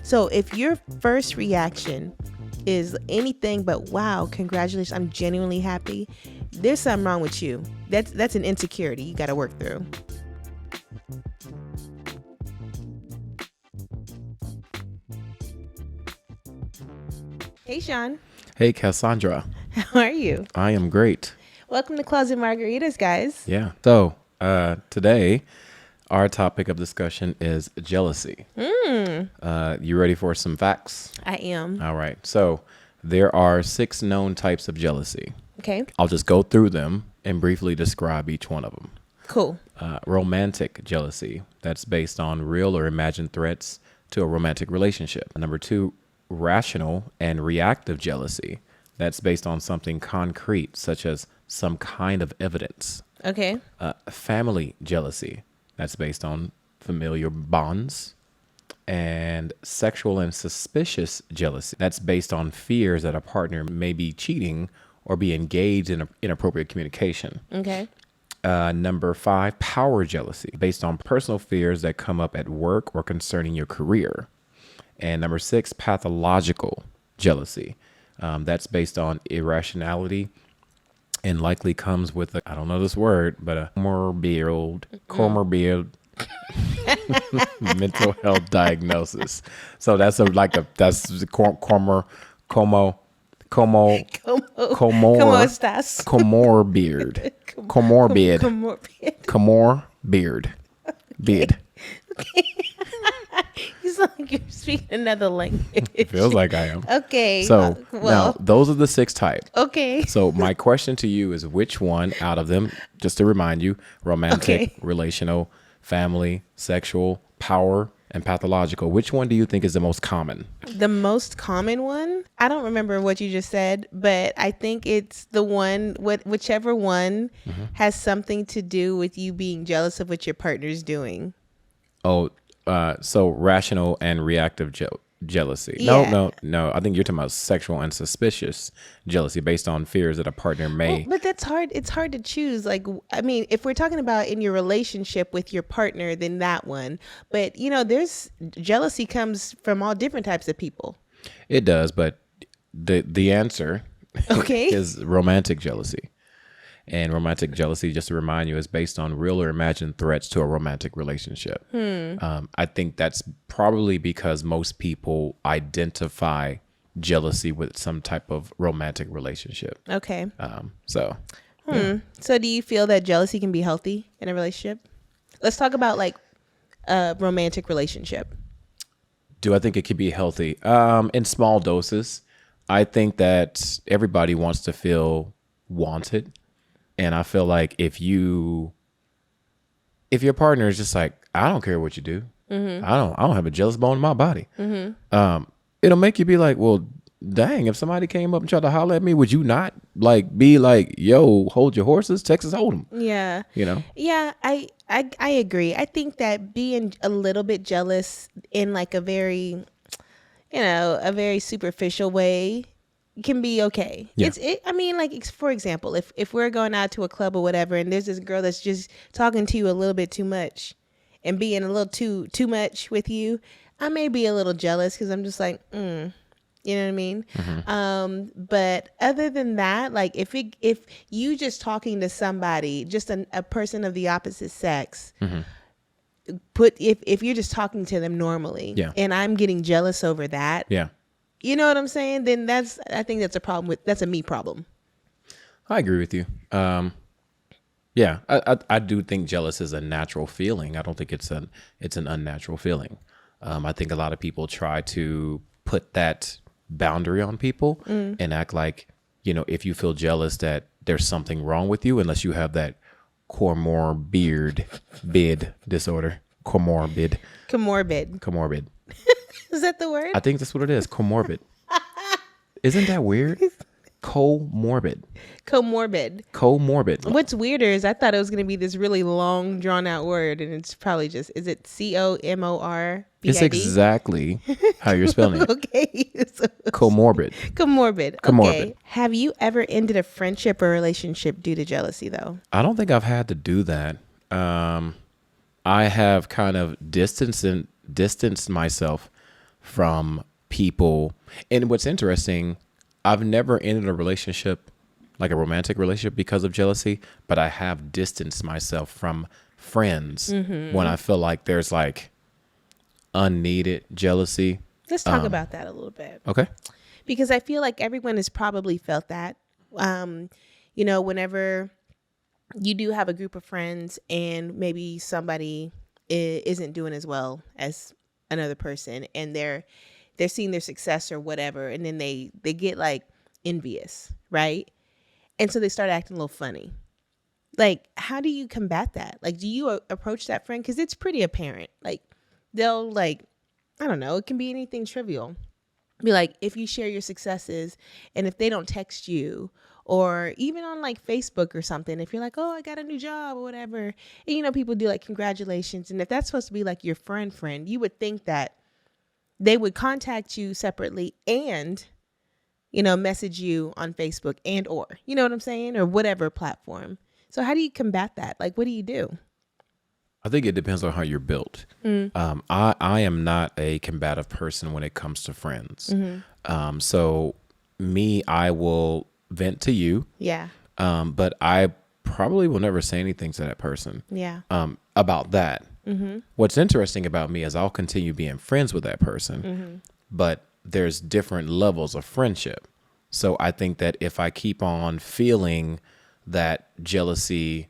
So if your first reaction is anything but wow, congratulations, I'm genuinely happy, there's something wrong with you. That's an insecurity you got to work through. Hey, Sean. Hey, Cassandra. How are you? I am great. Welcome to Closet Margaritas, guys. Yeah. So today, our topic of discussion is jealousy. You ready for some facts? I am. All right. So there are 6 known types of jealousy. Okay. I'll just go through them and briefly describe each one of them. Cool. Romantic jealousy. That's based on real or imagined threats to a romantic relationship. Number 2, rational and reactive jealousy. That's based on something concrete, such as some kind of evidence. Okay. Family jealousy. That's based on familiar bonds. And sexual and suspicious jealousy. That's based on fears that a partner may be cheating or be engaged in inappropriate communication. Okay. Number 5, power jealousy, based on personal fears that come up at work or concerning your career. And number 6, pathological jealousy. That's based on irrationality and likely comes with I don't know this word, but a comorbid mental health diagnosis. So that's comorbid beard. You sound like you're speaking another language. It feels like I am. Okay. So now those are the 6 types. Okay. So my question to you is, which one out of them, just to remind you, romantic, relational, family, sexual, power, and pathological, which one do you think is the most common? The most common one? I don't remember what you just said, but I think it's the one, whichever one has something to do with you being jealous of what your partner's doing. Oh, so rational and reactive jealousy. Yeah. No. I think you're talking about sexual and suspicious jealousy based on fears that a partner may. But that's hard. It's hard to choose. Like, I mean, if we're talking about in your relationship with your partner, then that one. But, there's jealousy comes from all different types of people. It does. But the answer is romantic jealousy. And romantic jealousy, just to remind you, is based on real or imagined threats to a romantic relationship. I think that's probably because most people identify jealousy with some type of romantic relationship. Okay. So do you feel that jealousy can be healthy in a relationship? Let's talk about like a romantic relationship. Do I think it could be healthy? In small doses. I think that everybody wants to feel wanted. And I feel like if your partner is just like, I don't care what you do. I don't have a jealous bone in my body. It'll make you be like, well, dang, if somebody came up and tried to holler at me, would you not be like, yo, hold your horses, Texas Hold'em? Yeah. Yeah, I agree. I think that being a little bit jealous in like a very, a very superficial way can be okay. Yeah. For example, if we're going out to a club or whatever, and there's this girl that's just talking to you a little bit too much and being a little too much with you, I may be a little jealous because I'm just like, you know what I mean? But other than that, like if you just talking to somebody, just a person of the opposite sex, if you're just talking to them normally, and I'm getting jealous over that, you know what I'm saying? Then I think that's a problem that's a me problem. I agree with you. I do think jealous is a natural feeling. I don't think it's an unnatural feeling. I think a lot of people try to put that boundary on people and act like, if you feel jealous that there's something wrong with you, unless you have that comorbid disorder. Comorbid. Is that the word? I think that's what it is. Comorbid. Isn't that weird? Comorbid. What's weirder is I thought it was going to be this really long, drawn out word, and it's probably just, is it COMORBID? It's exactly how you're spelling it. Okay. Comorbid. Okay. Have you ever ended a friendship or relationship due to jealousy, though? I don't think I've had to do that. I have kind of distanced myself from people. And what's interesting, I've never ended a relationship, like a romantic relationship, because of jealousy, but I have distanced myself from friends when I feel like there's like unneeded jealousy. Let's talk about that a little bit. Okay. Because I feel like everyone has probably felt that. Whenever you do have a group of friends and maybe somebody isn't doing as well as another person, and they're seeing their success or whatever, and then they get like envious, right? And so they start acting a little funny. Like, how do you combat that? Like, do you approach that friend? Because it's pretty apparent. Like, they'll like, I don't know, it can be anything trivial. Be like, if you share your successes and if they don't text you, or even on like Facebook or something, if you're like, oh, I got a new job or whatever, and people do like congratulations. And if that's supposed to be like your friend, you would think that they would contact you separately and, message you on Facebook and, or, you know what I'm saying? Or whatever platform. So how do you combat that? Like, what do you do? I think it depends on how you're built. I am not a combative person when it comes to friends. So me, I will vent to you. Yeah. But I probably will never say anything to that person. Yeah. About that. What's interesting about me is I'll continue being friends with that person, but there's different levels of friendship. So I think that if I keep on feeling that jealousy,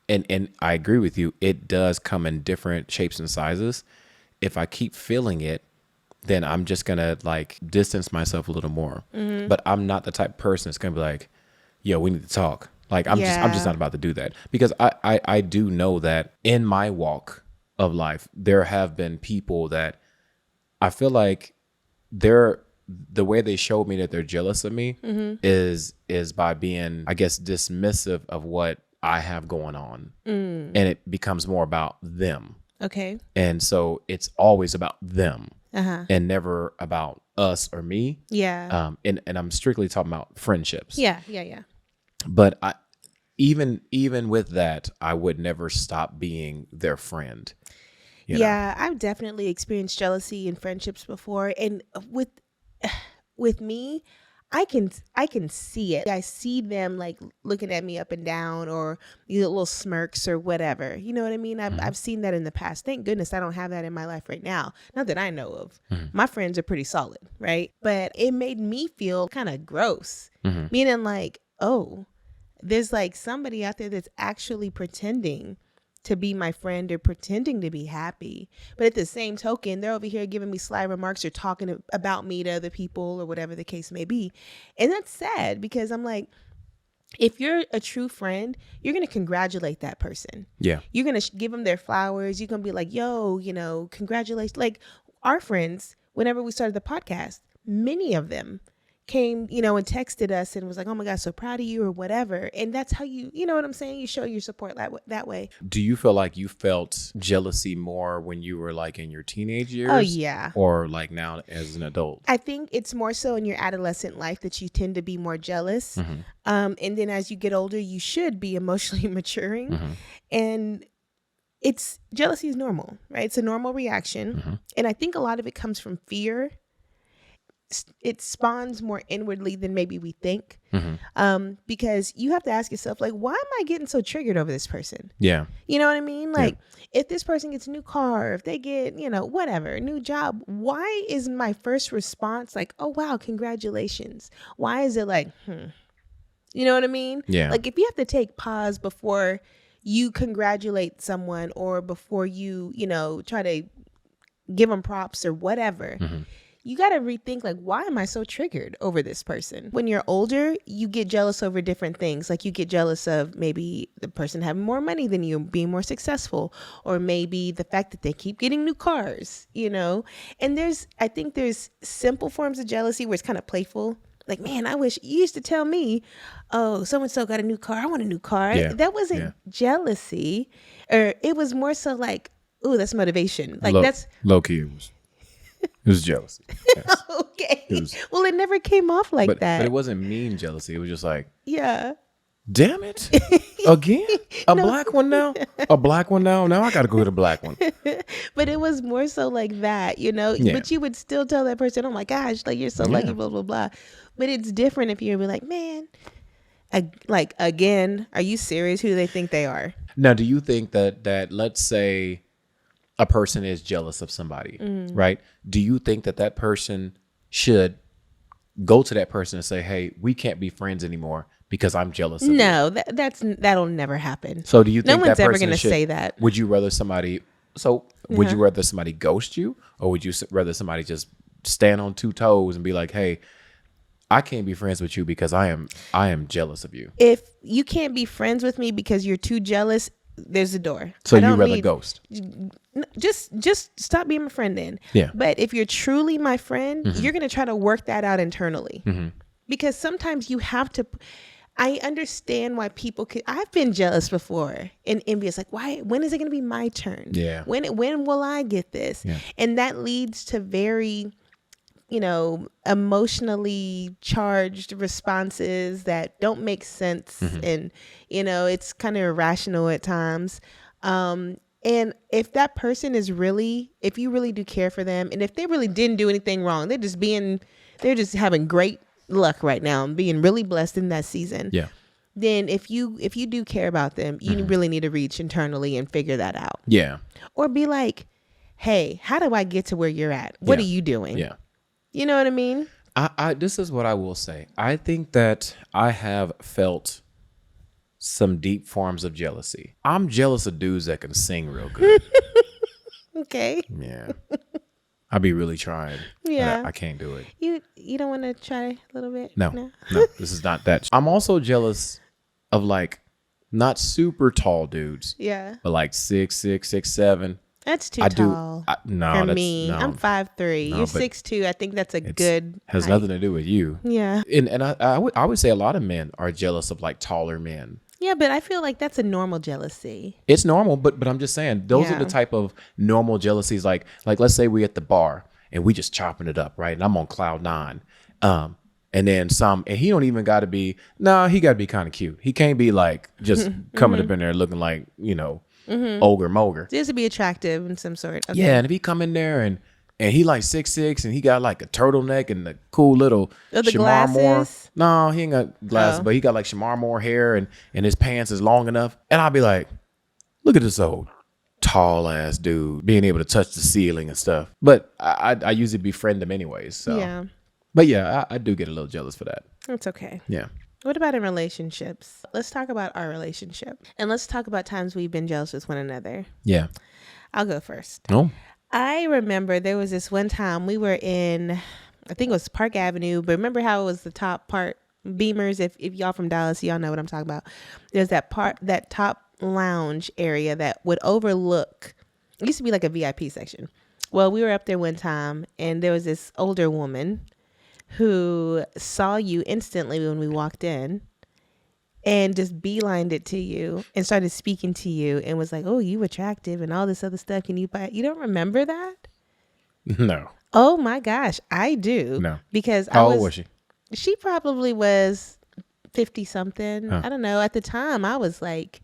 and I agree with you, it does come in different shapes and sizes. If I keep feeling it, then I'm just going to like distance myself a little more. But I'm not the type of person that's going to be like, yo, we need to talk. Like, I'm just not about to do that, because I do know that in my walk of life, there have been people that I feel like the way they showed me that they're jealous of me is by being, I guess, dismissive of what I have going on. And it becomes more about them. Okay. And so it's always about them and never about us or me. Yeah. And I'm strictly talking about friendships. Yeah. But even with that, I would never stop being their friend. You know? I've definitely experienced jealousy in friendships before. And with me, I can see it. I see them like looking at me up and down, or little smirks or whatever. You know what I mean? I've seen that in the past. Thank goodness I don't have that in my life right now. Not that I know of. My friends are pretty solid, right? But it made me feel kind of gross. Meaning like, oh, there's like somebody out there that's actually pretending to be my friend or pretending to be happy. But at the same token, they're over here giving me sly remarks or talking about me to other people or whatever the case may be. And that's sad, because I'm like, if you're a true friend, you're going to congratulate that person. Yeah. You're going to give them their flowers. You're going to be like, yo, congratulations. Like our friends, whenever we started the podcast, many of them came, and texted us and was like, oh my God, so proud of you or whatever. And that's how you know what I'm saying? You show your support that way. Do you feel like you felt jealousy more when you were like in your teenage years? Oh, yeah. Or like now as an adult? I think it's more so in your adolescent life that you tend to be more jealous. And then as you get older, you should be emotionally maturing. And jealousy is normal, right? It's a normal reaction. And I think a lot of it comes from fear. It spawns more inwardly than maybe we think. Because you have to ask yourself, like, why am I getting so triggered over this person? Yeah. You know what I mean? Like, if this person gets a new car, if they get, whatever, new job, why is my first response like, oh, wow, congratulations? Why is it like, You know what I mean? Yeah. Like, if you have to take pause before you congratulate someone, or before you, try to give them props or whatever, you got to rethink, like, why am I so triggered over this person? When you're older, you get jealous over different things. Like, you get jealous of maybe the person having more money than you, being more successful, or maybe the fact that they keep getting new cars, And I think there's simple forms of jealousy where it's kind of playful. Like, man, I wish you used to tell me, oh, so-and-so got a new car. I want a new car. Yeah. That wasn't jealousy. Or it was more so like, ooh, that's motivation. Like, that's Lowkey. It was jealousy. Yes. Okay. Well, it never came off like that. But it wasn't mean jealousy. It was just like, yeah. damn it. Again? A No. black one now? A black one now? Now I got to go get a black one. But it was more so like that, Yeah. but you would still tell that person, oh my gosh, like you're so lucky, Yeah. blah, blah, blah. But it's different if you're like, man, like again, are you serious? Who do they think they are? Now, do you think that let's say a person is jealous of somebody, right? Do you think that person should go to that person and say, hey, we can't be friends anymore because I'm jealous of you? No, that'll never happen. So do you No think one's that ever person going to should, say that. would you rather somebody, would you rather somebody ghost you, or would you rather somebody just stand on two toes and be like, hey, I can't be friends with you because I am jealous of you? If you can't be friends with me because you're too jealous, there's a door. So I you don't rather need- ghost? Just stop being my friend then. Yeah. But if you're truly my friend, you're going to try to work that out internally. Because sometimes you have to. I understand why people could. I've been jealous before and envious. Like, why? When is it going to be my turn? Yeah. When will I get this? Yeah. And that leads to very, emotionally charged responses that don't make sense, and it's kind of irrational at times. And if that person is if you really do care for them, and if they really didn't do anything wrong, they're just having great luck right now and being really blessed in that season. Yeah. Then if you do care about them, you really need to reach internally and figure that out. Yeah. Or be like, hey, how do I get to where you're at? What are you doing? Yeah. You know what I mean? I this is what I will say. I think that I have felt some deep forms of jealousy. I'm jealous of dudes that can sing real good. Okay. Yeah. I be really trying. Yeah. I can't do it. You don't want to try a little bit? No. This is not that. I'm also jealous of like not super tall dudes, Yeah. but like 6'6", 6'7". That's too I tall. no, for that's me. no. I'm 5'3". No, You're but 6'2". I think that's a It's- good has height. nothing to do with you. Yeah. And I would say a lot of men are jealous of like taller men. Yeah, but I feel like that's a normal jealousy. It's normal, but I'm just saying those are the Yeah. type of normal jealousies. Like let's say we at the bar and we just chopping it up, right? And I'm on cloud 9. And then and he don't even got to be. Nah, he got to be kind of cute. He can't be like just coming up in there looking like ogre moger. Just to be attractive in some sort. Okay. Yeah, and if he come in there and he like 6'6" and he got like a turtleneck and the cool little Oh, the Shamar Moore. glasses? No, he ain't got glasses, Oh. but he got like Shamar Moore hair and his pants is long enough. And I'll be like, look at this old tall ass dude being able to touch the ceiling and stuff. But I usually befriend him anyways. So Yeah. But yeah, I do get a little jealous for that. That's okay. Yeah. What about in relationships? Let's talk about our relationship. And let's talk about times we've been jealous with one another. Yeah. I'll go first. Oh. I remember there was this one time we were in, I think it was Park Avenue, but remember how it was the top part, Beamers, if y'all from Dallas, y'all know what I'm talking about. There's that top lounge area that would overlook, it used to be like a VIP section. Well, we were up there one time and there was this older woman who saw you instantly when we walked in and just beelined it to you and started speaking to you and was like, oh, you attractive and all this other stuff. Can you buy it? You don't remember that? No. Oh my gosh, I do. No. Because How old was she? She probably was 50 something. Huh. I don't know. At the time I was like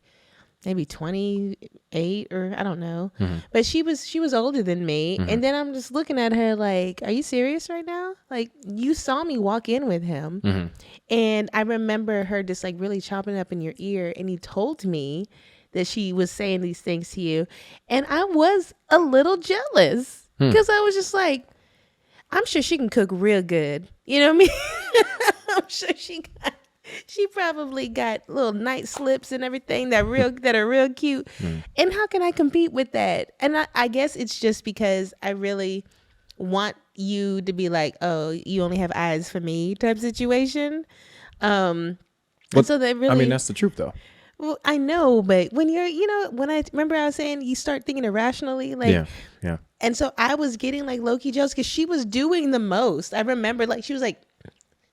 maybe 28 or I don't know. But she was older than me. And then I'm just looking at her like, are you serious right now? Like, you saw me walk in with him. And I remember her just like really chopping up in your ear. And he told me that she was saying these things to you. And I was a little jealous because I was just like, I'm sure she can cook real good. You know what I mean? I'm sure she probably got little night slips and everything that are real cute. And how can I compete with that? And I guess it's just because I really want you to be like, oh, you only have eyes for me type situation. And so that really, I mean, that's the truth though. well, I know, but when you're, when I remember I was saying you start thinking irrationally, like, Yeah. and so I was getting like low-key jealous because she was doing the most. I remember like she was like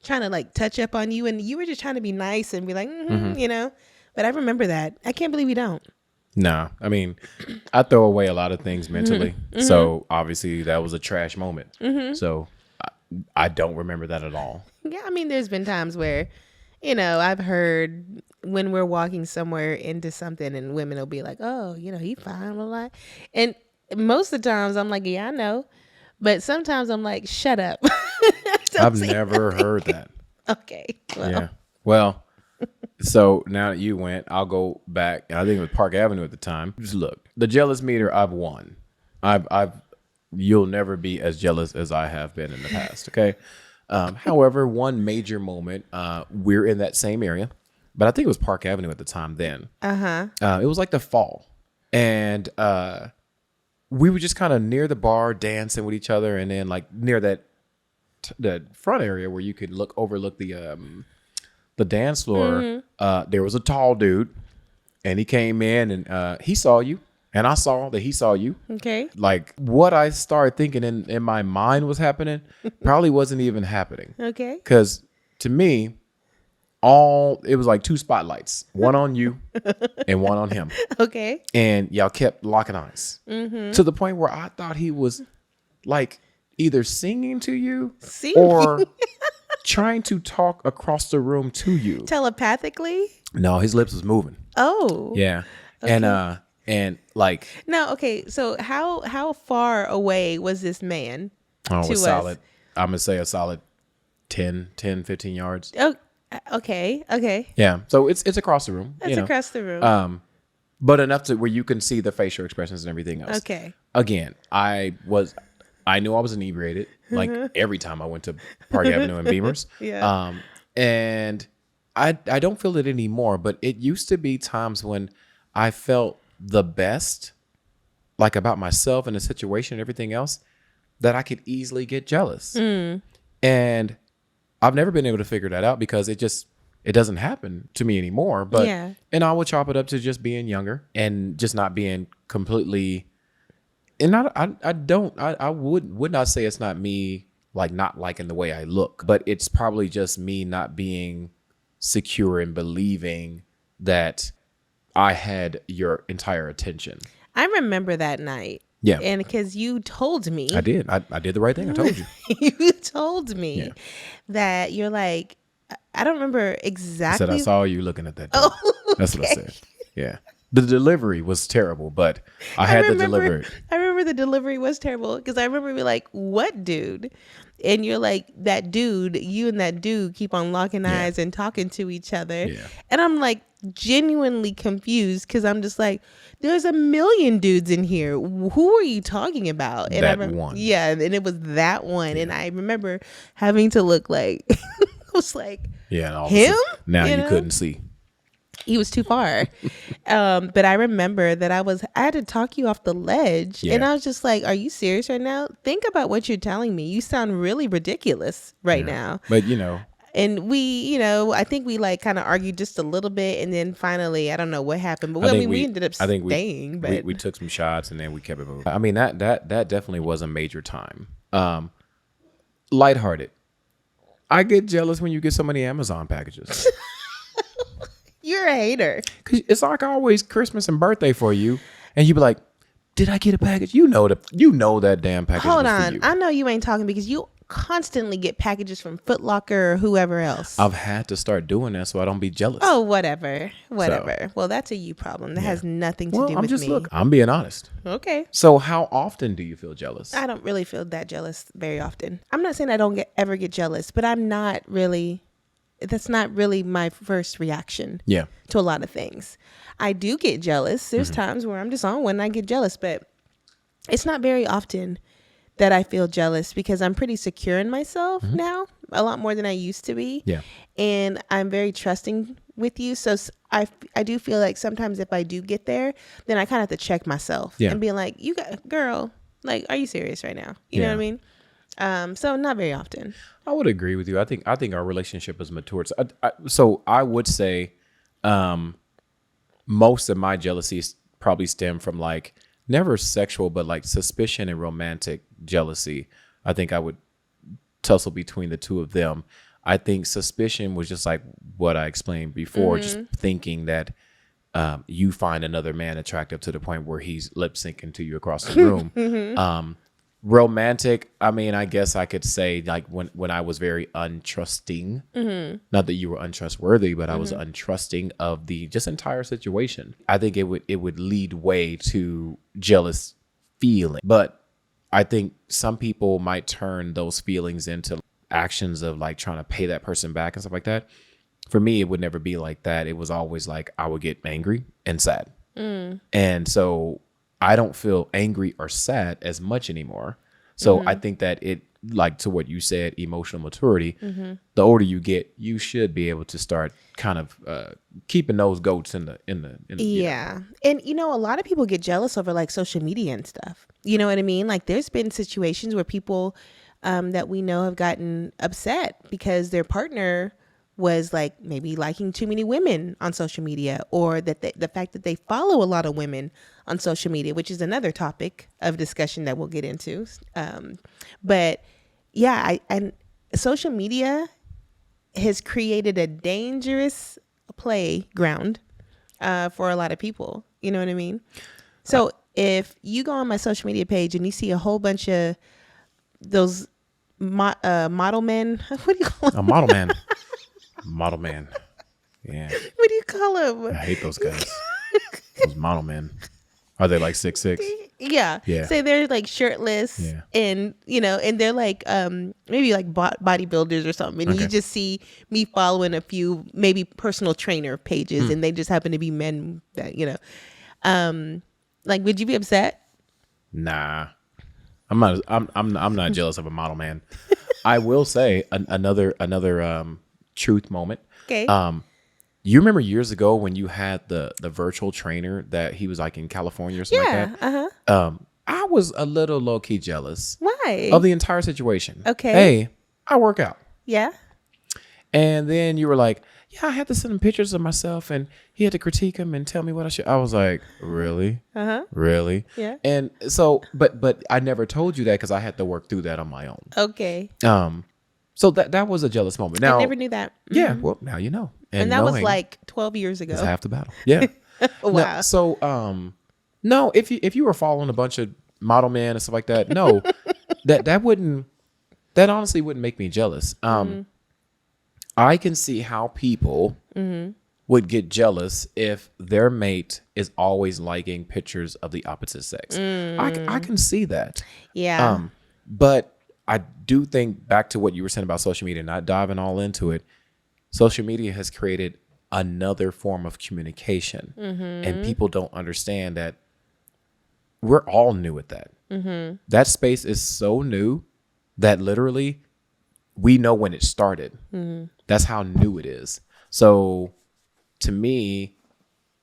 trying to like touch up on you and you were just trying to be nice and be like, but I remember that. I can't believe you don't. Nah, I mean, I throw away a lot of things mentally. So obviously that was a trash moment. So I don't remember that at all. Yeah, I mean, there's been times where I've heard when we're walking somewhere into something and women will be like, oh, he fine, blah, blah. And most of the times I'm like, yeah, I know. But sometimes I'm like, shut up. Don't I've say never nothing. heard that. Okay. Well, Yeah. Well, so now that you went, I'll go back. I think it was Park Avenue at the time. Just look, the jealous meter, I've won. I've you'll never be as jealous as I have been in the past. Okay. However, one major moment, we're in that same area, but I think it was Park Avenue at the time then. It was like the fall. And we were just kind of near the bar dancing with each other. And then like near that front area where you could overlook the dance floor, there was a tall dude and he came in and he saw you. And I saw that he saw you. okay. Like what I started thinking in my mind was happening probably wasn't even happening. Okay. Because to me, it was like two spotlights, one on you and one on him. Okay. And y'all kept locking eyes to the point where I thought he was like either singing to you Singing? or trying to talk across the room to you. Telepathically? No, his lips was moving. Oh. Yeah. And like, No, okay. So how far away was this man oh, it to was us? solid. I'm going to say a solid 10, 15 yards. Oh, okay. Okay. Yeah. So it's across the room. That's you know. across the room. But enough to where you can see the facial expressions and everything else. Okay. Again, I knew I was inebriated like every time I went to Park Avenue and Beamers. Yeah. And I don't feel it anymore, but it used to be times when I felt the best, like about myself and the situation and everything else, that I could easily get jealous. And I've never been able to figure that out because it doesn't happen to me anymore. But Yeah. And I would chop it up to just being younger and just not being completely. And I would not say it's not me like not liking the way I look, but it's probably just me not being secure in believing that I had your entire attention. I remember that night. Yeah. And because you told me. I did. I did the right thing. I told you. You told me that you're like, I don't remember I exactly. said I saw you looking at that. Oh, That's what I said. Yeah. The delivery was terrible, but I had to deliver it. I remember the delivery was terrible because I remember being like, what dude? And you're like, that dude, you and that dude keep on locking eyes and talking to each other. Yeah. And I'm like genuinely confused because I'm just like, there's a million dudes in here. Who are you talking about? And That one. Yeah. And it was that one. Yeah. And I remember having to look like, I was like, yeah, and all him? Now you know? couldn't see. He was too far. But I remember that I had to talk you off the ledge. Yeah. And I was just like, are you serious right now? Think about what you're telling me. You sound really ridiculous right now. But and we, I think we like kind of argued just a little bit. And then finally, I don't know what happened. But we ended up staying. But we took some shots and then we kept it moving. I mean, that definitely was a major time. Lighthearted. I get jealous when you get so many Amazon packages. You're a hater. 'Cause it's like always Christmas and birthday for you, and you be like, "Did I get a package?" You know that damn package. Hold was on, for you. I know you ain't talking because you constantly get packages from Foot Locker or whoever else. I've had to start doing that so I don't be jealous. Oh, whatever. Well, that's a you problem. That has nothing to do with me. Look, I'm being honest. Okay. So how often do you feel jealous? I don't really feel that jealous very often. I'm not saying I don't ever get jealous, but I'm not really. That's not really my first reaction to a lot of things. I do get jealous. There's times where I'm just on one and I get jealous, but it's not very often that I feel jealous because I'm pretty secure in myself now, a lot more than I used to be. Yeah. And I'm very trusting with you. So I do feel like sometimes if I do get there, then I kind of have to check myself and be like, girl, like, are you serious right now? You know what I mean? So not very often. I would agree with you. I think our relationship has matured. So I would say most of my jealousies probably stem from like never sexual, but like suspicion and romantic jealousy. I think I would tussle between the two of them. I think suspicion was just like what I explained before, just thinking that you find another man attractive to the point where he's lip syncing to you across the room. Romantic, I mean, I guess I could say like when I was very untrusting, not that you were untrustworthy, but I was untrusting of the just entire situation. I think it would lead way to jealous feeling. But I think some people might turn those feelings into actions of like trying to pay that person back and stuff like that. For me, it would never be like that. It was always like I would get angry and sad. And so I don't feel angry or sad as much anymore. So I think that it, like to what you said, emotional maturity, the older you get, you should be able to start kind of keeping those goats in the Yeah. And a lot of people get jealous over like social media and stuff. You know what I mean? Like there's been situations where people that we know have gotten upset because their partner was like maybe liking too many women on social media, or that the fact that they follow a lot of women on social media, which is another topic of discussion that we'll get into. But yeah, and social media has created a dangerous playground for a lot of people. You know what I mean? So if you go on my social media page and you see a whole bunch of those model men, what do you call them? A model man. Model man. Yeah. What do you call them? I hate those guys. Those model men. Are they like 6'6"? Yeah. Yeah. So they're like shirtless, Yeah. and and they're like maybe like bodybuilders or something. And you just see me following a few maybe personal trainer pages, and they just happen to be men that like, would you be upset? Nah. I'm not jealous of a model man. I will say another truth moment. Okay. You remember years ago when you had the virtual trainer that he was like in California or something like that? I was a little low-key jealous. Why? Of the entire situation. Okay. Hey, I work out. Yeah. And then you were like, yeah, I had to send him pictures of myself and he had to critique them and tell me what I should. I was like, really? Really? Yeah. And so, but I never told you that because I had to work through that on my own. Okay. So that was a jealous moment. Now, I never knew that. Yeah. Well, now you know. And that was like 12 years ago. It's half the battle. Yeah. Wow. Now, so, no, if you were following a bunch of model men and stuff like that, no, that honestly wouldn't make me jealous. I can see how people would get jealous if their mate is always liking pictures of the opposite sex. I can see that. Yeah. But I do think back to what you were saying about social media, not diving all into it. Social media has created another form of communication, and people don't understand that we're all new at that. That space is so new that literally we know when it started. That's how new it is. So to me,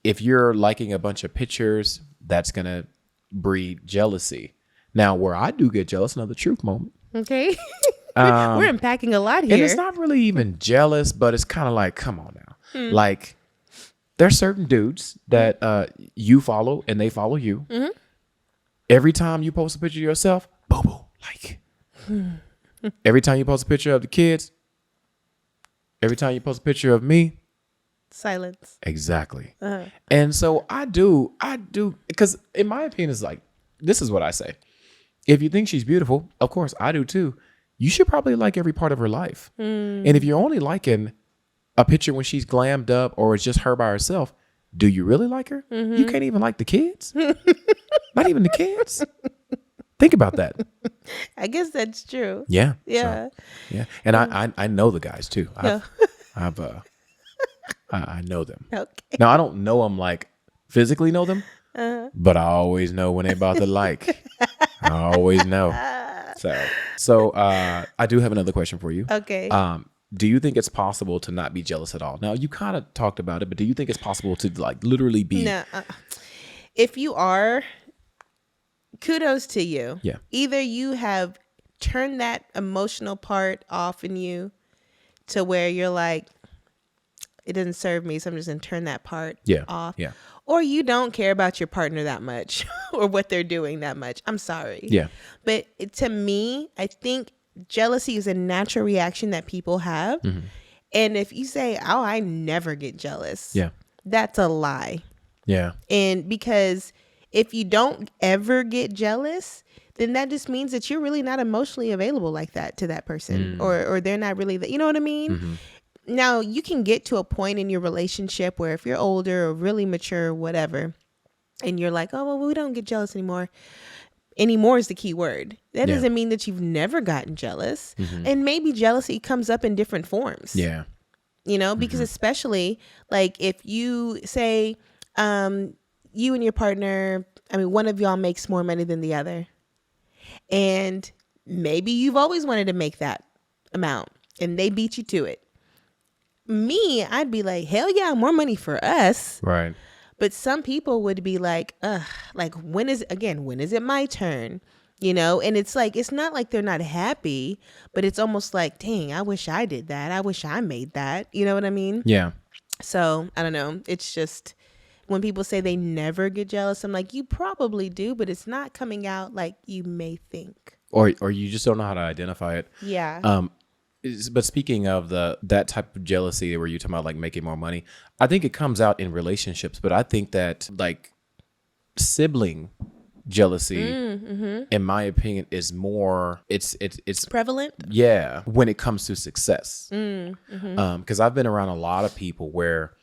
if you're liking a bunch of pictures, that's going to breed jealousy. Now, where I do get jealous, another truth moment. Okay. We're unpacking a lot here. And it's not really even jealous, but it's kind of like, come on now. Like, there's certain dudes that you follow and they follow you. Every time you post a picture of yourself, boo-boo, like. Every time you post a picture of the kids, every time you post a picture of me, silence. Exactly. And so I do, because in my opinion, it's like, this is what I say. If you think she's beautiful, of course I do too. You should probably like every part of her life. And if you're only liking a picture when she's glammed up or it's just her by herself, do you really like her? You can't even like the kids. Not even the kids. Think about that. I guess that's true. Yeah. Yeah. So, yeah. And I know the guys too. No. I know them. Okay. Now I don't know them like physically know them, but I always know when they about to like. I always know. So I do have another question for you. Okay. Do you think it's possible to not be jealous at all? Now you kind of talked about it, but do you think it's possible to like literally be? No. If you are, kudos to you. Yeah. Either you have turned that emotional part off in you to where you're like, it doesn't serve me, so I'm just gonna turn that part off. Yeah. Or you don't care about your partner that much or what they're doing that much. I'm sorry. Yeah. But to me, I think jealousy is a natural reaction that people have. And if you say, oh, I never get jealous. Yeah. That's a lie. Yeah. And because if you don't ever get jealous, then that just means that you're really not emotionally available like that to that person, or they're not really you know what I mean? Now, you can get to a point in your relationship where if you're older or really mature or whatever, and you're like, oh, well, we don't get jealous anymore. Anymore is the key word. That Yeah. doesn't mean that you've never gotten jealous. And maybe jealousy comes up in different forms. Yeah. You know, because especially like if you say you and your partner, I mean, one of y'all makes more money than the other. And maybe you've always wanted to make that amount and they beat you to it. Me, I'd be like, hell yeah, more money for us. Right. But some people would be like, ugh, like when is it my turn? You know, and it's like, it's not like they're not happy, but it's almost like, dang, I wish I did that. I wish I made that. You know what I mean? Yeah. So I don't know. It's just when people say they never get jealous, I'm like, you probably do, but it's not coming out like you may think. Or you just don't know how to identify it. Yeah. But speaking of that type of jealousy where you're talking about like making more money, I think it comes out in relationships, but I think that like sibling jealousy, in my opinion, is more, it's Prevalent. yeah, when it comes to success. Because I've been around a lot of people where,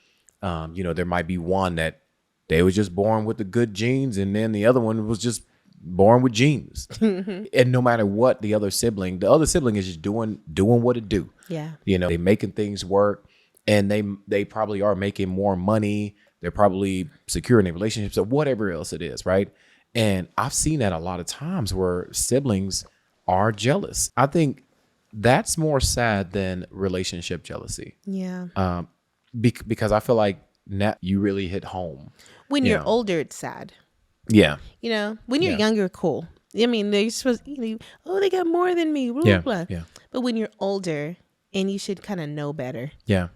there might be one that they was just born with the good genes, and then the other one was just born with genes. And no matter what, the other sibling is just doing what it do. Yeah. They making things work, and they probably are making more money. They're probably securing their relationships or whatever else it is, right? And I've seen that a lot of times where siblings are jealous. I think that's more sad than relationship jealousy. Yeah. Because I feel like now you really hit home. When you're older, it's sad. Yeah. You know, when you're younger, cool. I mean, they're supposed oh, they got more than me, blah, Yeah. blah. Yeah. But when you're older and you should kind of know better, Yeah.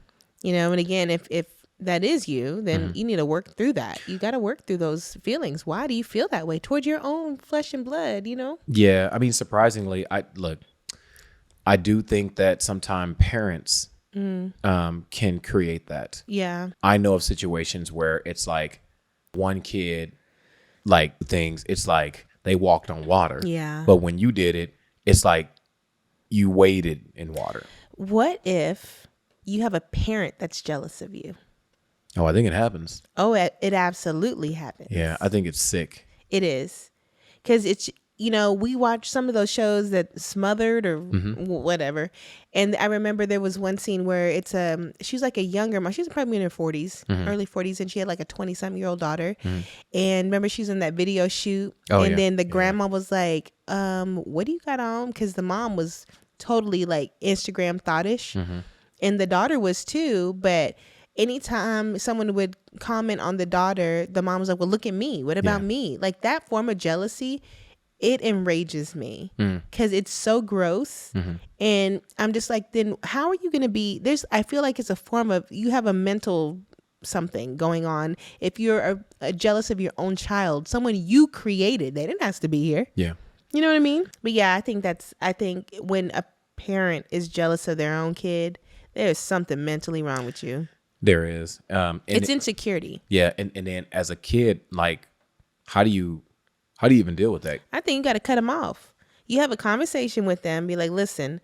and again, if that is you, then you need to work through that. You got to work through those feelings. Why do you feel that way toward your own flesh and blood, Yeah. I mean, surprisingly, I do think that sometimes parents can create that. Yeah. I know of situations where it's like one kid, like things, it's like they walked on water. Yeah. But when you did it, it's like you waded in water. What if you have a parent that's jealous of you? Oh, I think it happens. Oh, it absolutely happens. Yeah, I think it's sick. It is. Because it's, we watch some of those shows that Smothered or whatever. And I remember there was one scene where it's she's like a younger mom. She's probably in her 40s, early 40s. And she had like a 20-something-year-old daughter. And remember she's in that video shoot. Then the grandma was like, what do you got on? Because the mom was totally like Instagram thoughtish. And the daughter was too. But anytime someone would comment on the daughter, the mom was like, well, look at me. What about me? Like that form of jealousy, it enrages me because it's so gross. And I'm just like, then how are you going to be I feel like it's a form of, you have a mental something going on. If you're jealous of your own child, someone you created, they didn't ask to be here. Yeah. You know what I mean? But yeah, I think when a parent is jealous of their own kid, there's something mentally wrong with you. There is. It's insecurity. Yeah. And then as a kid, like, how do you even deal with that? I think you got to cut them off. You have a conversation with them. Be like, listen,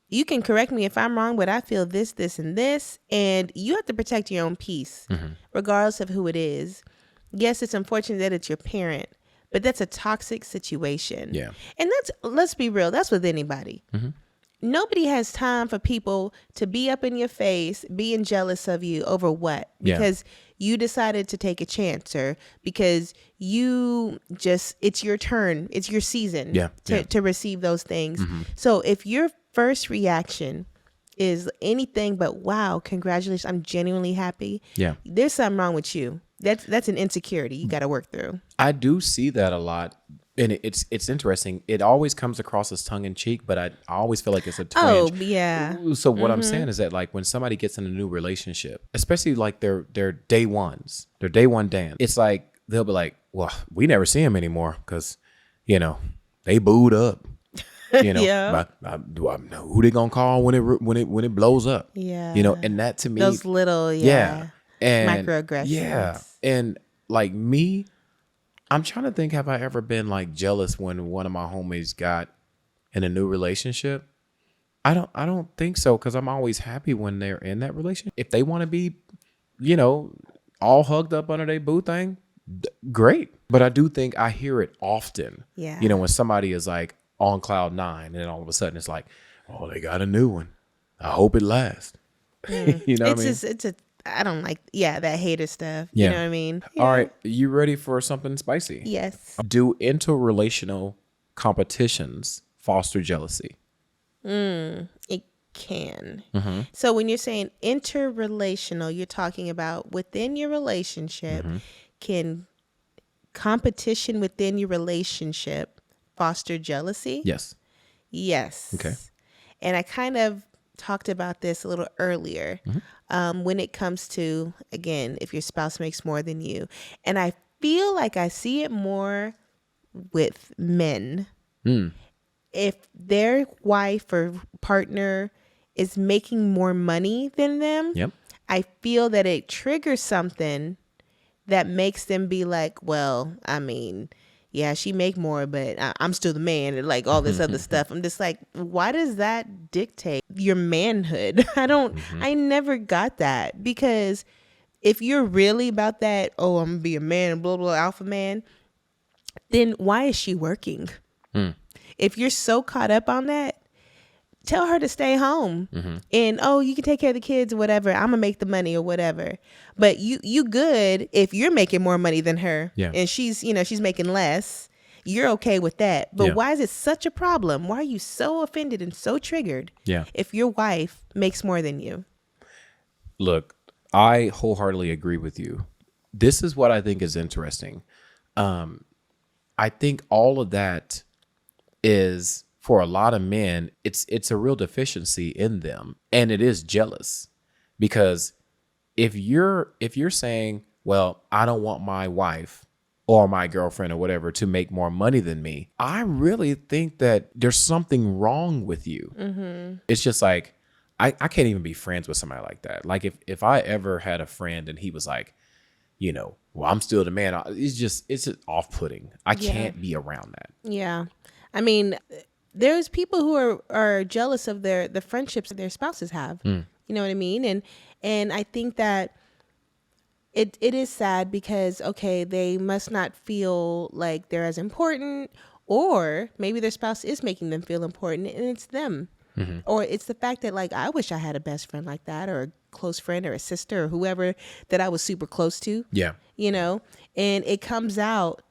you can correct me if I'm wrong, but I feel this, this, and this. And you have to protect your own peace, regardless of who it is. Yes, it's unfortunate that it's your parent, but that's a toxic situation. Yeah. And let's be real, that's with anybody. Nobody has time for people to be up in your face, being jealous of you over what? Because you decided to take a chance, or because it's your turn, it's your season to receive those things. So if your first reaction is anything but, wow, congratulations, I'm genuinely happy. Yeah. There's something wrong with you. That's an insecurity you got to work through. I do see that a lot. And it's interesting. It always comes across as tongue in cheek, but I always feel like it's a twinge. Oh, yeah. So what I'm saying is that like when somebody gets in a new relationship, especially like their day ones, their day one dance, it's like they'll be like, well, we never see him anymore because, they booed up. Yeah. Do I know who they gonna call when it blows up? Yeah. And that to me, those little and microaggressions. Yeah, and like me, I'm trying to think, have I ever been like jealous when one of my homies got in a new relationship? I don't think so, because I'm always happy when they're in that relationship. If they want to be, you know, all hugged up under their boo thing, great. But I do think I hear it often. Yeah. You know, when somebody is like on cloud nine and then all of a sudden it's like, oh, they got a new one. I hope it lasts. You know what I mean? I don't like, that hater stuff. Yeah. You know what I mean? All right. You ready for something spicy? Yes. Do interrelational competitions foster jealousy? It can. So when you're saying interrelational, you're talking about within your relationship. Can competition within your relationship foster jealousy? Yes. Yes. Okay. And I kind of talked about this a little earlier when it comes to, again, if your spouse makes more than you. And I feel like I see it more with men. If their wife or partner is making more money than them, Yep. I feel that it triggers something that makes them be like, well, I mean, yeah, she make more, but I'm still the man, and like all this other stuff. I'm just like, why does that dictate your manhood? I never got that, because if you're really about that, oh, I'm gonna be a man, blah, blah, alpha man, then why is she working? If you're so caught up on that, tell her to stay home and, oh, you can take care of the kids or whatever. I'm gonna make the money or whatever. But you good if you're making more money than her, and she's making less. You're okay with that. But why is it such a problem? Why are you so offended and so triggered? If your wife makes more than you? Look, I wholeheartedly agree with you. This is what I think is interesting. I think all of that is, for a lot of men, it's a real deficiency in them, and it is jealous. Because if you're saying, well, I don't want my wife or my girlfriend or whatever to make more money than me, I really think that there's something wrong with you. It's just like, I can't even be friends with somebody like that. Like if I ever had a friend and he was like, well, I'm still the man, it's just off-putting. I can't be around that. Yeah. I mean, there's people who are jealous of the friendships that their spouses have. You know what I mean? And I think that it is sad, because, okay, they must not feel like they're as important, or maybe their spouse is making them feel important, and it's them. Or it's the fact that, like, I wish I had a best friend like that, or a close friend, or a sister, or whoever that I was super close to. Yeah. And it comes out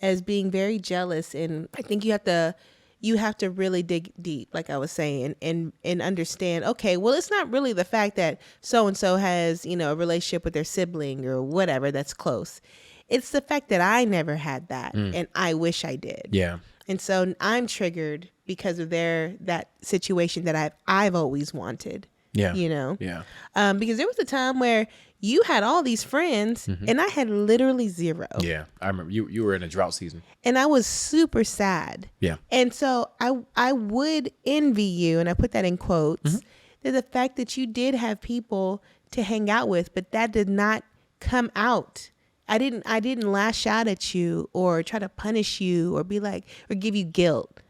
as being very jealous. And I think you have to really dig deep, like I was saying, and understand, okay, well, it's not really the fact that so-and-so has, a relationship with their sibling or whatever that's close. It's the fact that I never had that, and I wish I did. Yeah. And so I'm triggered because of that situation that I've always wanted. Yeah. Yeah. Because there was a time where you had all these friends and I had literally zero. Yeah. I remember you were in a drought season. And I was super sad. Yeah. And so I would envy you, and I put that in quotes, that the fact that you did have people to hang out with, but that did not come out. I didn't lash out at you or try to punish you or be like, or give you guilt.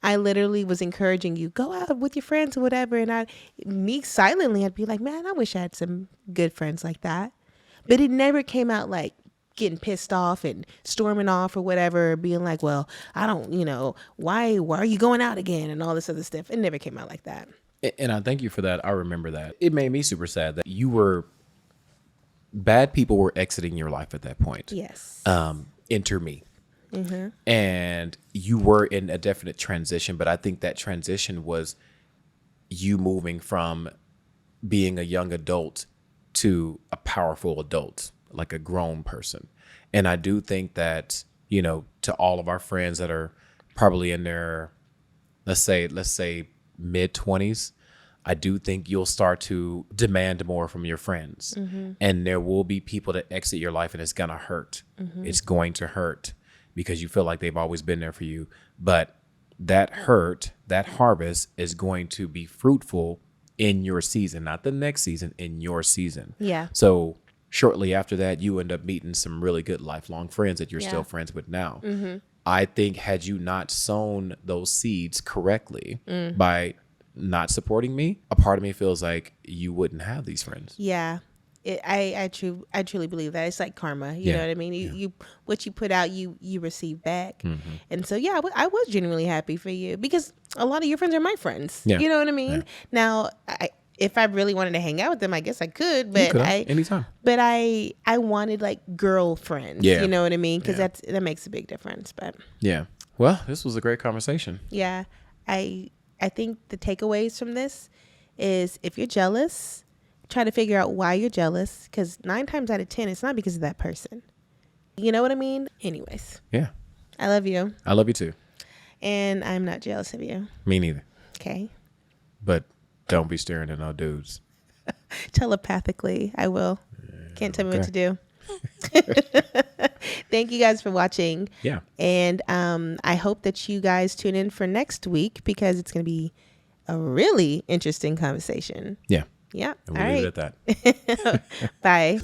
I literally was encouraging you, go out with your friends or whatever. And me silently, I'd be like, man, I wish I had some good friends like that. But it never came out like getting pissed off and storming off or whatever, being like, well, I don't, why are you going out again and all this other stuff. It never came out like that. And I thank you for that. I remember that. It made me super sad that bad people were exiting your life at that point. Yes. Enter me. And you were in a definite transition, but I think that transition was you moving from being a young adult to a powerful adult, like a grown person. And I do think that, to all of our friends that are probably in their, let's say mid-20s, I do think you'll start to demand more from your friends. And there will be people that exit your life, and it's going to hurt. It's going to hurt, because you feel like they've always been there for you. But that harvest is going to be fruitful in your season, not the next season, in your season. Yeah. So shortly after that, you end up meeting some really good lifelong friends that you're Yeah. still friends with now. I think had you not sown those seeds correctly by not supporting me, a part of me feels like you wouldn't have these friends. Yeah. I truly believe that it's like karma. You Yeah. know what I mean? You what you put out, you receive back. Mm-hmm. And so yeah, I was genuinely happy for you because a lot of your friends are my friends. Yeah. You know what I mean? Yeah. Now, if I really wanted to hang out with them, I guess I could. You But could anytime. But I wanted like girlfriends. Yeah. You know what I mean? Because Yeah. that makes a big difference. But Yeah. Well, this was a great conversation. yeah, I think the takeaways from this is if you're jealous, try to figure out why you're jealous, because 9 times out of 10 it's not because of that person. You know what I mean? Anyways, Yeah. I love you I love you too. and I'm not jealous of you. Me neither. Okay, But don't be staring at no dudes. telepathically I will. Can't tell me what to do. Thank you guys for watching. Yeah. And I hope that you guys tune in for next week because it's going to be a really interesting conversation. Yeah. Yeah. And All we'll leave right. it at that. Bye.